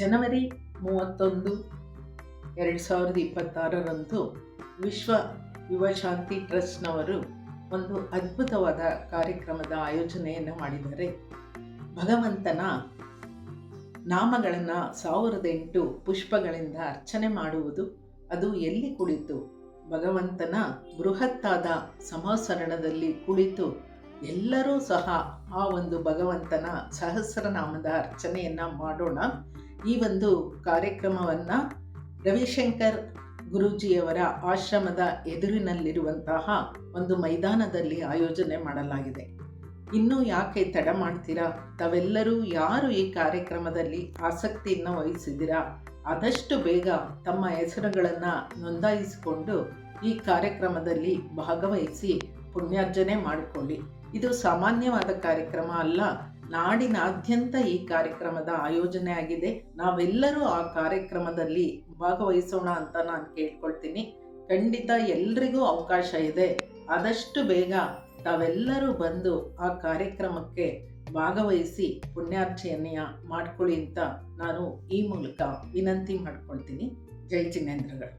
ಜನವರಿ 31, 2026ರಂದು ವಿಶ್ವ ಯುವಶಾಂತಿ ಟ್ರಸ್ಟ್ನವರು ಒಂದು ಅದ್ಭುತವಾದ ಕಾರ್ಯಕ್ರಮದ ಆಯೋಜನೆಯನ್ನು ಮಾಡಿದ್ದಾರೆ. ಭಗವಂತನ ನಾಮಗಳನ್ನು 1008 ಪುಷ್ಪಗಳಿಂದ ಅರ್ಚನೆ ಮಾಡುವುದು, ಅದು ಎಲ್ಲಿ ಕುಳಿತು ಭಗವಂತನ ಬೃಹತ್ತಾದ ಸಂವತ್ಸರಣದಲ್ಲಿ ಕುಳಿತು ಎಲ್ಲರೂ ಸಹ ಆ ಒಂದು ಭಗವಂತನ ಸಹಸ್ರನಾಮದ ಅರ್ಚನೆಯನ್ನು ಮಾಡೋಣ. ಈ ಒಂದು ಕಾರ್ಯಕ್ರಮವನ್ನು ರವಿಶಂಕರ್ ಗುರೂಜಿಯವರ ಆಶ್ರಮದ ಎದುರಿನಲ್ಲಿರುವಂತಹ ಒಂದು ಮೈದಾನದಲ್ಲಿ ಆಯೋಜನೆ ಮಾಡಲಾಗಿದೆ. ಇನ್ನೂ ಯಾಕೆ ತಡ ಮಾಡ್ತೀರಾ? ತಾವೆಲ್ಲರೂ ಯಾರು ಈ ಕಾರ್ಯಕ್ರಮದಲ್ಲಿ ಆಸಕ್ತಿಯನ್ನು ವಹಿಸಿದ್ದೀರಾ, ಆದಷ್ಟು ಬೇಗ ತಮ್ಮ ಹೆಸರುಗಳನ್ನು ನೋಂದಾಯಿಸಿಕೊಂಡು ಈ ಕಾರ್ಯಕ್ರಮದಲ್ಲಿ ಭಾಗವಹಿಸಿ ಪುಣ್ಯಾರ್ಜನೆ ಮಾಡಿಕೊಳ್ಳಿ. ಇದು ಸಾಮಾನ್ಯವಾದ ಕಾರ್ಯಕ್ರಮ ಅಲ್ಲ, ನಾಡಿನಾದ್ಯಂತ ಈ ಕಾರ್ಯಕ್ರಮದ ಆಯೋಜನೆ ಆಗಿದೆ. ನಾವೆಲ್ಲರೂ ಆ ಕಾರ್ಯಕ್ರಮದಲ್ಲಿ ಭಾಗವಹಿಸೋಣ ಅಂತ ನಾನು ಕೇಳ್ಕೊಳ್ತೀನಿ. ಖಂಡಿತ ಎಲ್ರಿಗೂ ಅವಕಾಶ ಇದೆ. ಆದಷ್ಟು ಬೇಗ ತಾವೆಲ್ಲರೂ ಬಂದು ಆ ಕಾರ್ಯಕ್ರಮಕ್ಕೆ ಭಾಗವಹಿಸಿ ಪುಣ್ಯಾರ್ಚನೆಯ ಮಾಡ್ಕೊಳ್ಳಿ ಅಂತ ನಾನು ಈ ಮೂಲಕ ವಿನಂತಿ ಮಾಡ್ಕೊಳ್ತೀನಿ. ಜೈ ಜಿನೇಂದ್ರಗಳು.